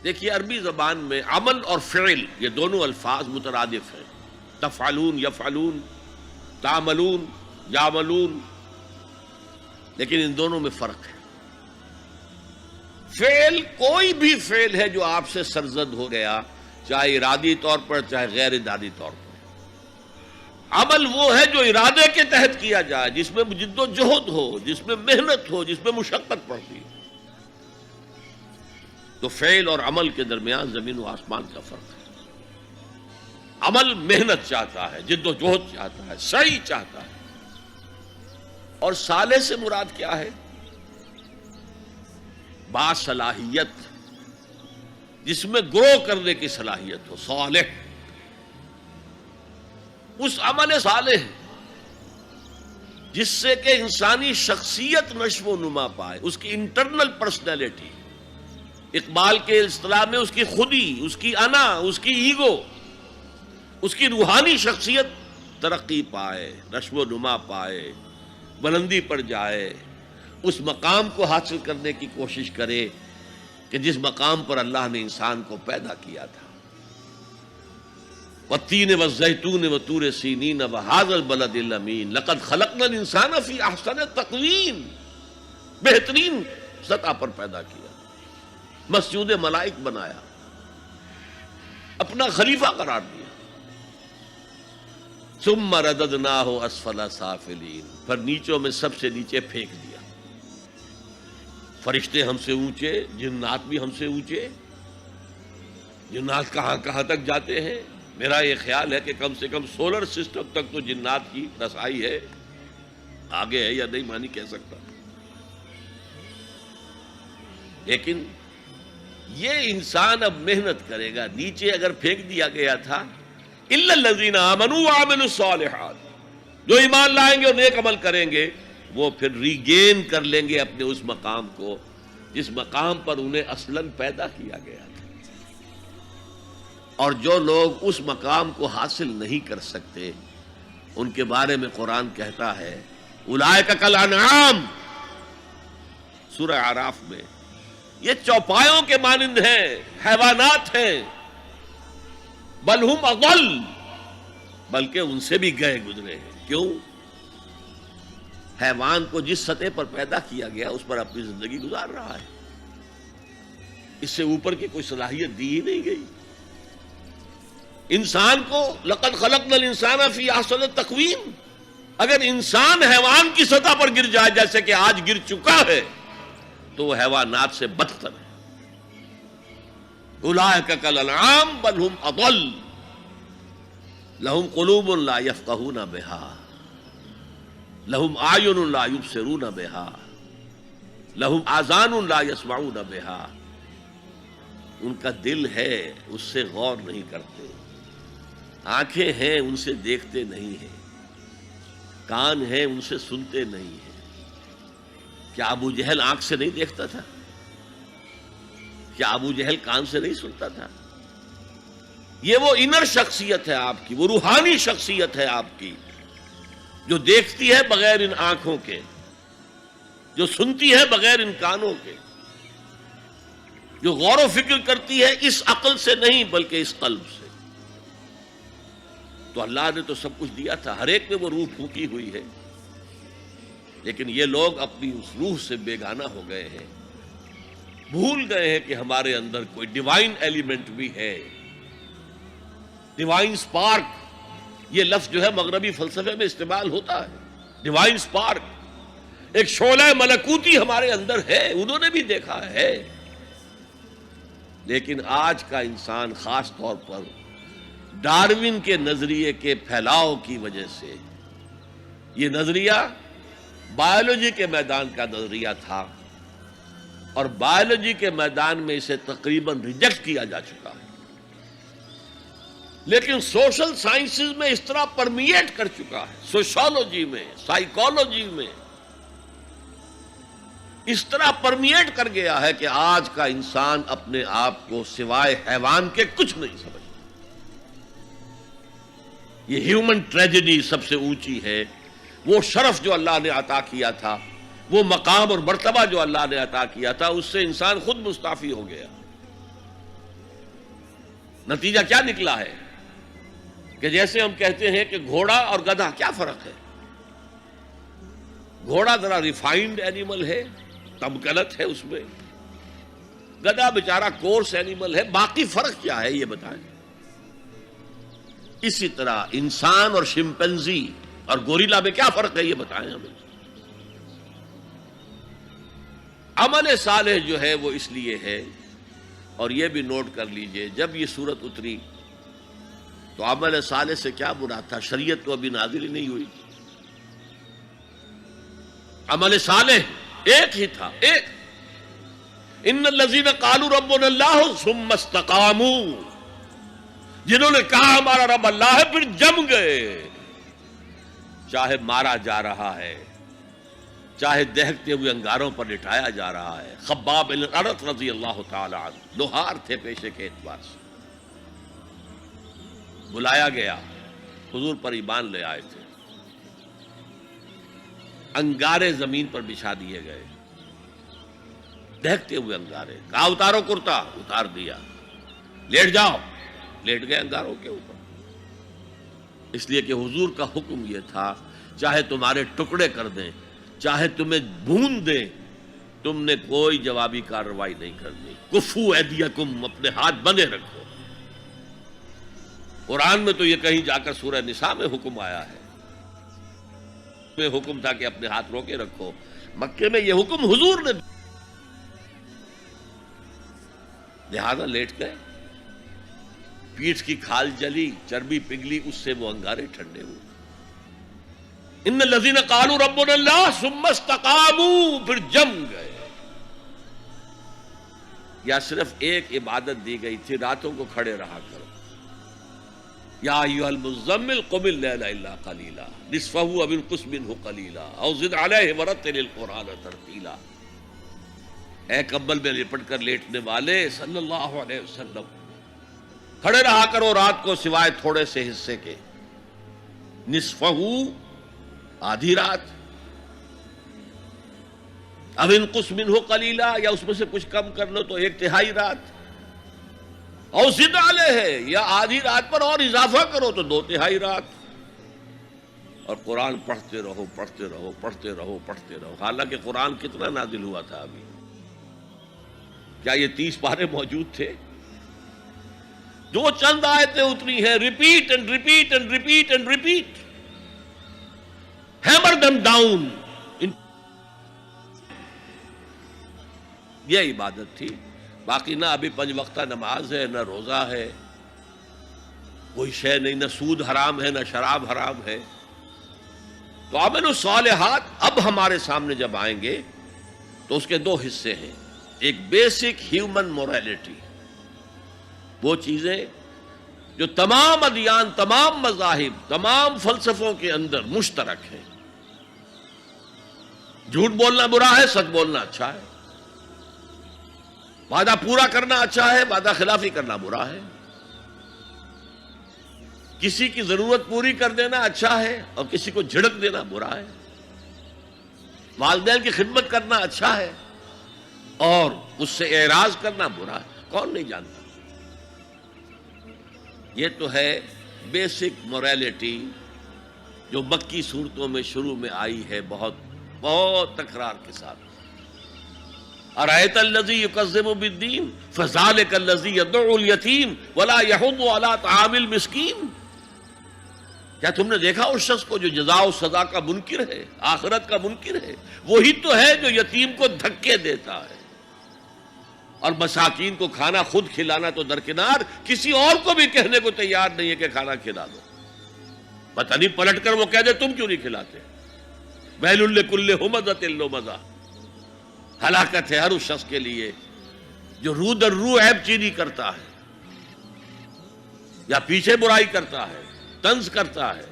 دیکھیے عربی زبان میں عمل اور فعل یہ دونوں الفاظ مترادف ہیں، تفعلون یفعلون، تعملون یعملون، لیکن ان دونوں میں فرق ہے۔ فعل کوئی بھی فعل ہے جو آپ سے سرزد ہو گیا، چاہے ارادی طور پر چاہے غیر ارادی طور پر۔ عمل وہ ہے جو ارادے کے تحت کیا جائے، جس میں جد و جہد ہو، جس میں محنت ہو، جس میں مشقت پڑتی ہے۔ تو فعل اور عمل کے درمیان زمین و آسمان کا فرق ہے۔ عمل محنت چاہتا ہے، جد و جہد چاہتا ہے، سعی چاہتا ہے، اور صالح سے مراد کیا ہے؟ باصلاحیت، جس میں گرو کرنے کی صلاحیت ہو، صالح۔ اس عمل صالح جس سے کہ انسانی شخصیت نشو و نما پائے، اس کی انٹرنل پرسنالٹی، اقبال کے اصطلاح میں اس کی خودی، اس کی انا، اس کی ایگو، اس کی روحانی شخصیت ترقی پائے، نشو و نما پائے، بلندی پر جائے، اس مقام کو حاصل کرنے کی کوشش کرے کہ جس مقام پر اللہ نے انسان کو پیدا کیا تھا۔ والتین والزیتون وطور سینین وہذا البلد الامین لقد خلقنا الانسان فی احسن تقویم، بہترین سطح پر پیدا کیا، مسجود ملائک بنایا، اپنا خلیفہ قرار دیا۔ ثم رددناہ اسفل سافلین، پھر نیچوں میں سب سے نیچے پھینک دیا۔ فرشتے ہم سے اونچے، جنات بھی ہم سے اونچے، جنات کہاں کہاں تک جاتے ہیں؟ میرا یہ خیال ہے کہ کم سے کم سولر سسٹم تک تو جنات کی رسائی ہے، آگے ہے یا نہیں میں نہیں کہہ سکتا۔ لیکن یہ انسان اب محنت کرے گا۔ نیچے اگر پھینک دیا گیا تھا الا الذین آمنوا وعملوا الصالحات، جو ایمان لائیں گے اور نیک عمل کریں گے وہ پھر ریگین کر لیں گے اپنے اس مقام کو جس مقام پر انہیں اصلاً پیدا کیا گیا تھا۔ اور جو لوگ اس مقام کو حاصل نہیں کر سکتے ان کے بارے میں قرآن کہتا ہے اولئک کالانعام، سورہ اعراف میں، یہ چوپایوں کے مانند ہیں، حیوانات ہیں، بل ہم اضل، بلکہ ان سے بھی گئے گزرے ہیں۔ کیوں؟ حیوان کو جس سطح پر پیدا کیا گیا اس پر اپنی زندگی گزار رہا ہے، اس سے اوپر کی کوئی صلاحیت دی ہی نہیں گئی۔ انسان کو لقد خلقنا الانسان فی احسن تقویم، اگر انسان حیوان کی سطح پر گر جائے جیسے کہ آج گر چکا ہے تو وہ حیوانات سے بدتر ہے۔ اولئک کالانعام بل ہم اضل لہم قلوب لا یفقہون بہا لہم اعین لا یبصرون بہا لہم آذان لا یسمعون بہا، ان کا دل ہے اس سے غور نہیں کرتے، آنکھیں ہیں ان سے دیکھتے نہیں ہیں، کان ہیں ان سے سنتے نہیں ہیں۔ کیا ابو جہل آنکھ سے نہیں دیکھتا تھا؟ کیا ابو جہل کان سے نہیں سنتا تھا؟ یہ وہ انر شخصیت ہے آپ کی، وہ روحانی شخصیت ہے آپ کی، جو دیکھتی ہے بغیر ان آنکھوں کے، جو سنتی ہے بغیر ان کانوں کے، جو غور و فکر کرتی ہے اس عقل سے نہیں بلکہ اس قلب سے۔ تو اللہ نے تو سب کچھ دیا تھا، ہر ایک میں وہ روح پھونکی ہوئی ہے، لیکن یہ لوگ اپنی اس روح سے بیگانہ ہو گئے ہیں، بھول گئے ہیں کہ ہمارے اندر کوئی ڈیوائن ایلیمنٹ بھی ہے۔ ڈیوائن سپارک، یہ لفظ جو ہے مغربی فلسفے میں استعمال ہوتا ہے، ڈیوائن سپارک، ایک شعلہ ملکوتی ہمارے اندر ہے، انہوں نے بھی دیکھا ہے۔ لیکن آج کا انسان خاص طور پر ڈارون کے نظریے کے پھیلاؤ کی وجہ سے، یہ نظریہ بایولوجی کے میدان کا نظریہ تھا اور بایولوجی کے میدان میں اسے تقریباً ریجیکٹ کیا جا چکا ہے، لیکن سوشل سائنسز میں اس طرح پرمیٹ کر چکا ہے، سوشولوجی میں، سائیکالوجی میں اس طرح پرمیٹ کر گیا ہے کہ آج کا انسان اپنے آپ کو سوائے حیوان کے کچھ نہیں سمجھتا۔ یہ ہیومن ٹریجڈی سب سے اونچی ہے، وہ شرف جو اللہ نے عطا کیا تھا، وہ مقام اور مرتبہ جو اللہ نے عطا کیا تھا، اس سے انسان خود مستعفی ہو گیا۔ نتیجہ کیا نکلا ہے کہ جیسے ہم کہتے ہیں کہ گھوڑا اور گدھا کیا فرق ہے؟ گھوڑا ذرا ریفائنڈ اینیمل ہے، تمکنت ہے اس میں، گدھا بیچارہ کورس اینیمل ہے، باقی فرق کیا ہے یہ بتائیں؟ اسی طرح انسان اور شمپینزی اور گوریلا میں کیا فرق ہے یہ بتائیں ہمیں؟ عمل صالح جو ہے وہ اس لیے ہے، اور یہ بھی نوٹ کر لیجئے جب یہ صورت اتری تو عمل صالح سے کیا مراد تھا؟ شریعت تو ابھی نازل ہی نہیں ہوئی، عمل صالح ایک ہی تھا، ایک ان الذین قالوا ربنا اللہ ثم استقاموا، جنہوں نے کہا ہمارا رب اللہ ہے پھر جم گئے، چاہے مارا جا رہا ہے، چاہے دہکتے ہوئے انگاروں پر لٹایا جا رہا ہے۔ خباب بن الارت رضی اللہ تعالی عنہ لوہار تھے پیشے کے اعتبار سے، بلایا گیا، حضور پر ایمان لے آئے تھے، انگارے زمین پر بچھا دیے گئے، دہکتے ہوئے انگارے، کہا اتارو کرتا، اتار دیا، لیٹ جاؤ، لیٹ گئے انگاروں کے اوپر، اس لیے کہ حضور کا حکم یہ تھا چاہے تمہارے ٹکڑے کر دیں، چاہے تمہیں بھون دیں، تم نے کوئی جوابی کارروائی نہیں کرنی، کفو ایدیکم، اپنے ہاتھ بندے رکھو۔ قرآن میں تو یہ کہیں جا کر سورہ نساء میں حکم آیا ہے، میں حکم تھا کہ اپنے ہاتھ روکے رکھو، مکے میں یہ حکم حضور نے، لہذا لیٹ گئے، پیٹھ کی کھال جلی، چربی پگھلی، اس سے وہ انگارے ٹھنڈے ہوئے۔ ان الذین قالوا ربنا اللہ ثم استقاموا، پھر جم گئے۔ یا صرف ایک عبادت دی گئی تھی، راتوں کو کھڑے رہا کرو، یا ایھا المزمل قم اللیل الا قلیلا نصفہ او انقص منہ قلیلا او زد علیہ ورتل القرآن ترتیلا۔ اے کمبل میں لپٹ کر لیٹنے والے صلی اللہ علیہ وسلم، کھڑے رہا کرو رات کو سوائے تھوڑے سے حصے کے، نصفہ آدھی رات، اب انقص منہ قلیلا، یا اس میں سے کچھ کم کر لو تو ایک تہائی رات، اور زد علیہ ہے، یا آدھی رات پر اور اضافہ کرو تو دو تہائی رات، اور قرآن پڑھتے رہو پڑھتے رہو پڑھتے رہو پڑھتے رہو۔ حالانکہ قرآن کتنا نازل ہوا تھا ابھی؟ کیا یہ 30 پارے موجود تھے؟ جو چند آیتیں اتری ہیں، repeat and repeat and repeat and repeat, hammer them down, یہ عبادت تھی۔ باقی نہ ابھی 5 وقتہ نماز ہے، نہ روزہ ہے، کوئی شے نہیں، نہ سود حرام ہے، نہ شراب حرام ہے۔ تو عمل الصالحات اب ہمارے سامنے جب آئیں گے تو اس کے 2 حصے ہیں، ایک بیسک ہیومن موریلٹی، وہ چیزیں جو تمام ادیان، تمام مذاہب، تمام فلسفوں کے اندر مشترک ہیں۔ جھوٹ بولنا برا ہے، سچ بولنا اچھا ہے، وعدہ پورا کرنا اچھا ہے، وعدہ خلافی کرنا برا ہے، کسی کی ضرورت پوری کر دینا اچھا ہے اور کسی کو جھڑک دینا برا ہے، والدین کی خدمت کرنا اچھا ہے اور اس سے اعراض کرنا برا ہے۔ کون نہیں جانتا؟ یہ تو ہے بیسک موریلٹی جو مکی صورتوں میں شروع میں آئی ہے، بہت بہت تکرار کے ساتھ۔ ارأیت الذی یکذب بالدین فذلک الذی یدعو الیتیم ولا یحض علی طعام المسکین۔ کیا تم نے دیکھا اس شخص کو جو جزا و سزا کا منکر ہے، آخرت کا منکر ہے؟ وہی تو ہے جو یتیم کو دھکے دیتا ہے اور مساکین کو کھانا خود کھلانا تو درکنار، کسی اور کو بھی کہنے کو تیار نہیں ہے کہ کھانا کھلا دو۔ پتہ نہیں پلٹ کر وہ کہہ دے تم کیوں نہیں کھلاتے۔ ویل لکل ہمزۃ لمزہ، ہلاکت ہے ہر اس شخص کے لیے جو رو در رو عیب چینی کرتا ہے یا پیچھے برائی کرتا ہے، طنز کرتا ہے۔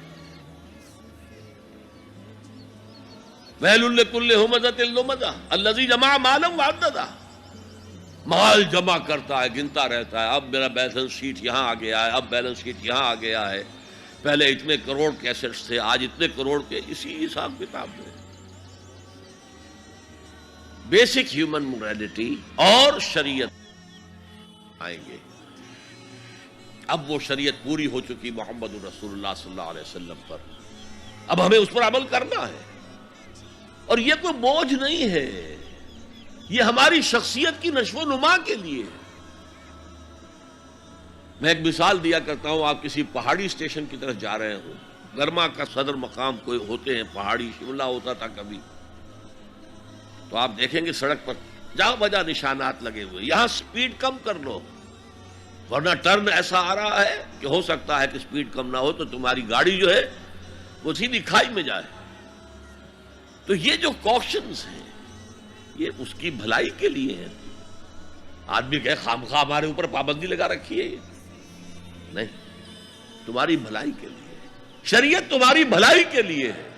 ویل لکل ہمزۃ لمزہ الذی جمع مالا وعددہ، مال جمع کرتا ہے، گنتا رہتا ہے، اب میرا بیلنس شیٹ یہاں آ گیا ہے، اب بیلنس شیٹ یہاں آ گیا ہے، پہلے اتنے کروڑ کے ایسٹس تھے، آج اتنے کروڑ کے، اسی حساب کتاب میں۔ بیسک ہیومن موریلٹی اور شریعت آئیں گے۔ اب وہ شریعت پوری ہو چکی محمد رسول اللہ صلی اللہ علیہ وسلم پر، اب ہمیں اس پر عمل کرنا ہے، اور یہ کوئی بوجھ نہیں ہے، یہ ہماری شخصیت کی نشو و نما کے لیے ہے۔ میں ایک مثال دیا کرتا ہوں، آپ کسی پہاڑی اسٹیشن کی طرف جا رہے ہوں، گرما کا صدر مقام کوئی ہوتے ہیں پہاڑی، شملہ ہوتا تھا کبھی، تو آپ دیکھیں گے سڑک پر جہاں بجا نشانات لگے ہوئے، یہاں سپیڈ کم کر لو ورنہ ٹرن ایسا آ رہا ہے کہ ہو سکتا ہے کہ سپیڈ کم نہ ہو تو تمہاری گاڑی جو ہے وہ سیدھی کھائی میں جائے۔ تو یہ جو کوشنز ہیں یہ اس کی بھلائی کے لیے ہے۔ آدمی کہے خامخواہ ہمارے اوپر پابندی لگا رکھی ہے، نہیں، تمہاری بھلائی کے لیے، شریعت تمہاری بھلائی کے لیے ہے،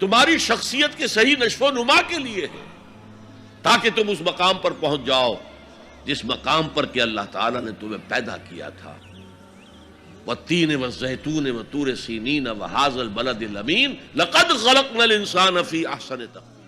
تمہاری شخصیت کے صحیح نشو و نما کے لیے ہے، تاکہ تم اس مقام پر پہنچ جاؤ جس مقام پر کہ اللہ تعالیٰ نے تمہیں پیدا کیا تھا۔ والتین والزیتون وطور سینین وہذا البلد الامین لقد خلقنا الانسان فی احسن تقویم۔